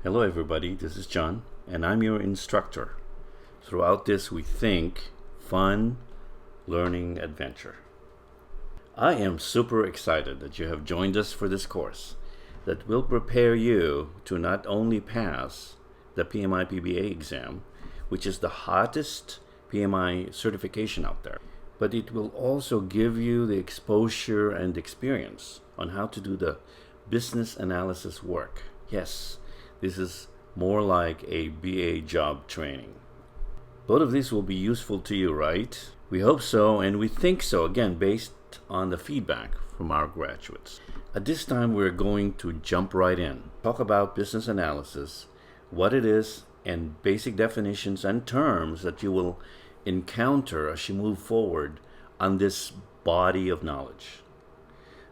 Hello everybody, this is John, and I'm your instructor. Throughout this we think fun, learning adventure. I am super excited that you have joined us for this course that will prepare you to not only pass the PMI-PBA exam, which is the hottest PMI certification out there, but it will also give you the exposure and experience on how to do the business analysis work. Yes, this is more like a BA job training. Both of these will be useful to you, right? We hope so, and we think so, again, based on the feedback from our graduates. At this time, we're going to jump right in, talk about business analysis, what it is, and basic definitions and terms that you will encounter as you move forward on this body of knowledge.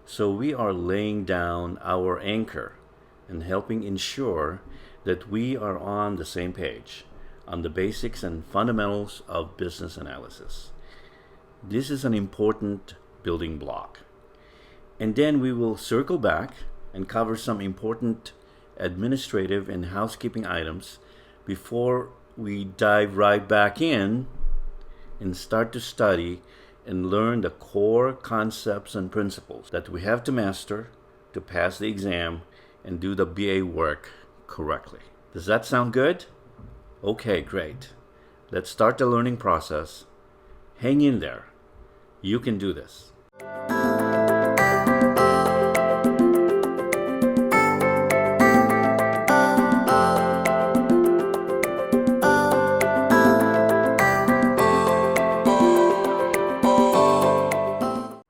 So we are laying down our anchor and helping ensure that we are on the same page on the basics and fundamentals of business analysis. This is an important building block. And then we will circle back and cover some important administrative and housekeeping items before we dive right back in and start to study and learn the core concepts and principles that we have to master to pass the exam and do the BA work correctly. Does that sound good? Okay, great. Let's start the learning process. Hang in there. You can do this.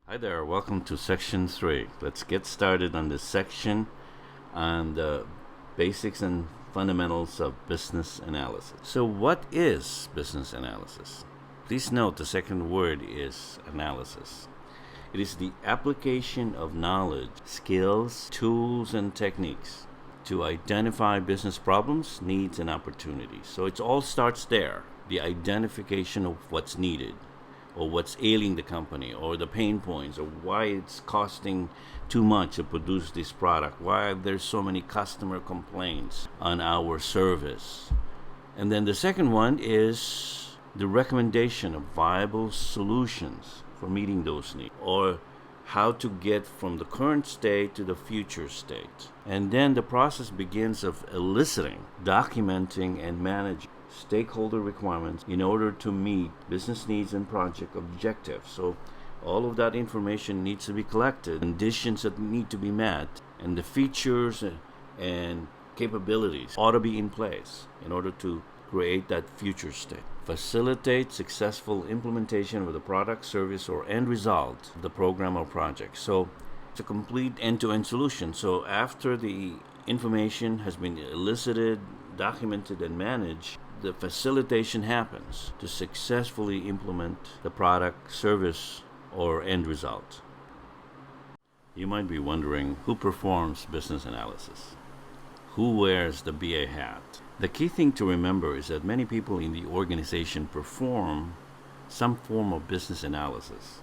Hi there, welcome to section 3. Let's get started on this section on the basics and fundamentals of business analysis. So what is business analysis? Please note the second word is analysis. It is the application of knowledge, skills, tools, and techniques to identify business problems, needs, and opportunities. So it all starts there, the identification of what's needed, or what's ailing the company, or the pain points, or why it's costing too much to produce this product, why there's so many customer complaints on our service. And then the second one is the recommendation of viable solutions for meeting those needs, or how to get from the current state to the future state. And then the process begins of eliciting, documenting, and managing stakeholder requirements in order to meet business needs and project objectives. So all of that information needs to be collected, conditions that need to be met, and the features and capabilities ought to be in place in order to create that future state. Facilitate successful implementation of the product, service, or end result of the program or project. So it's a complete end-to-end solution. So after the information has been elicited, documented, and managed, the facilitation happens to successfully implement the product, service, or end result. You might be wondering, who performs business analysis? Who wears the BA hat? The key thing to remember is that many people in the organization perform some form of business analysis,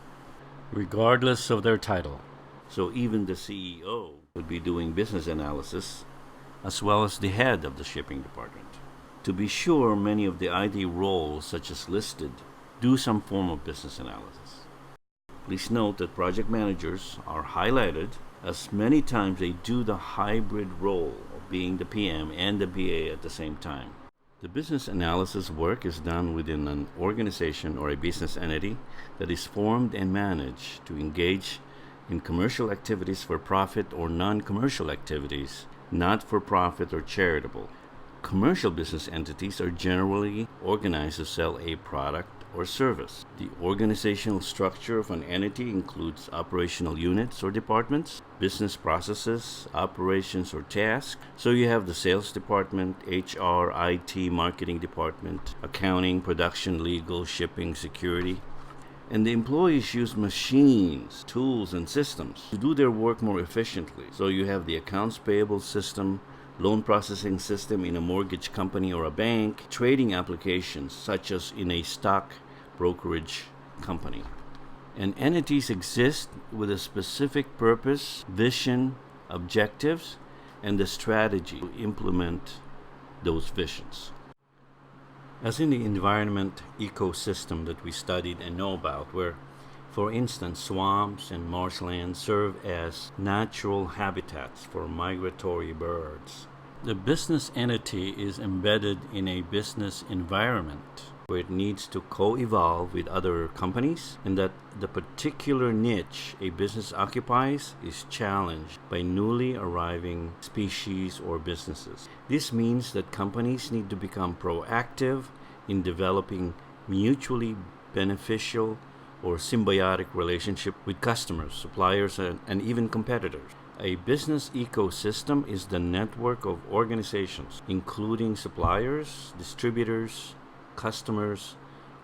regardless of their title. So even the CEO would be doing business analysis, as well as the head of the shipping department. To be sure, many of the ID roles, such as listed, do some form of business analysis. Please note that project managers are highlighted, as many times they do the hybrid role of being the PM and the BA at the same time. The business analysis work is done within an organization or a business entity that is formed and managed to engage in commercial activities for profit or non-commercial activities, not for profit or charitable. Commercial business entities are generally organized to sell a product or service. The organizational structure of an entity includes operational units or departments, business processes, operations or tasks. So you have the sales department, HR, IT, marketing department, accounting, production, legal, shipping, security. And the employees use machines, tools, and systems to do their work more efficiently. So you have the accounts payable system, loan processing system in a mortgage company or a bank, trading applications such as in a stock brokerage company. And entities exist with a specific purpose, vision, objectives, and the strategy to implement those visions. As in the environment ecosystem that we studied and know about, where, for instance, swamps and marshlands serve as natural habitats for migratory birds, the business entity is embedded in a business environment where it needs to co-evolve with other companies, and that the particular niche a business occupies is challenged by newly arriving species or businesses. This means that companies need to become proactive in developing mutually beneficial or symbiotic relationship with customers, suppliers, and even competitors. A business ecosystem is the network of organizations, including suppliers, distributors, customers,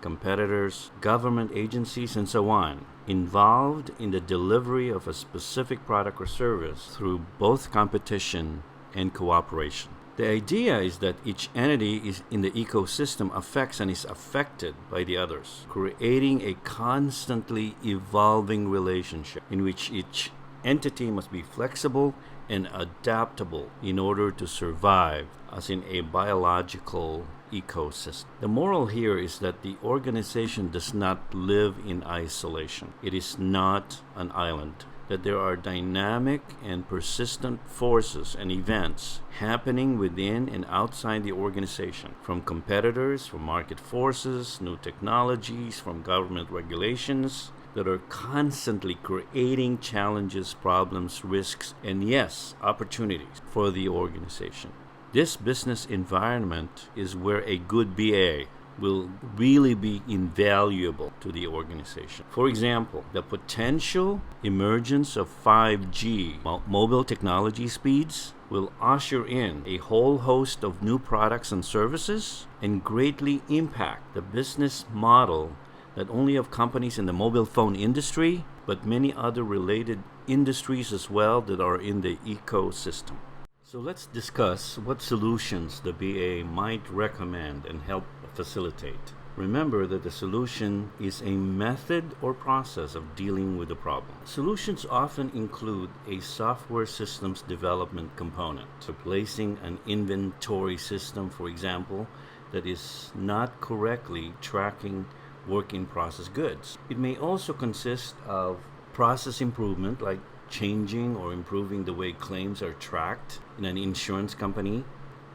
competitors, government agencies, and so on, involved in the delivery of a specific product or service through both competition and cooperation. The idea is that each entity is in the ecosystem affects and is affected by the others, creating a constantly evolving relationship in which each entity must be flexible and adaptable in order to survive as in a biological ecosystem. The moral here is that the organization does not live in isolation. It is not an island. That there are dynamic and persistent forces and events happening within and outside the organization, from competitors, from market forces, new technologies, from government regulations, that are constantly creating challenges, problems, risks, and yes, opportunities for the organization. This business environment is where a good BA will really be invaluable to the organization. For example, the potential emergence of 5G mobile technology speeds will usher in a whole host of new products and services and greatly impact the business model not only of companies in the mobile phone industry, but many other related industries as well that are in the ecosystem. So let's discuss what solutions the BA might recommend and help facilitate. Remember that the solution is a method or process of dealing with the problem. Solutions often include a software systems development component, replacing an inventory system, for example, that is not correctly tracking work-in-process goods. It may also consist of process improvement, like changing or improving the way claims are tracked in an insurance company,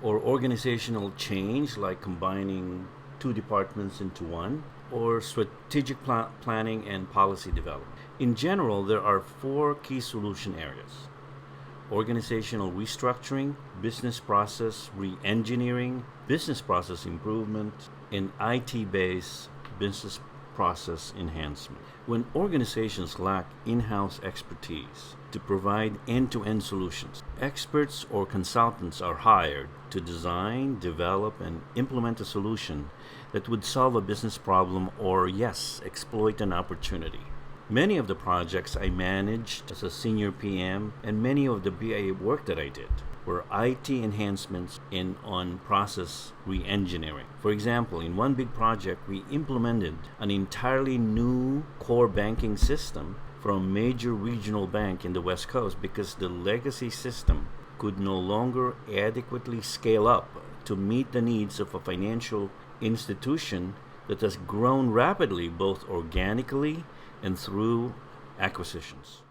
or organizational change, like combining two departments into one, or strategic planning and policy development. In general, there are 4 key solution areas: organizational restructuring, business process re-engineering, business process improvement, and IT-based business process enhancement. When organizations lack in-house expertise to provide end-to-end solutions, experts or consultants are hired to design, develop, and implement a solution that would solve a business problem or, yes, exploit an opportunity. Many of the projects I managed as a senior PM and many of the BA work that I did were IT enhancements on process re-engineering. For example, in one big project, we implemented an entirely new core banking system for a major regional bank in the West Coast because the legacy system could no longer adequately scale up to meet the needs of a financial institution that has grown rapidly, both organically and through acquisitions.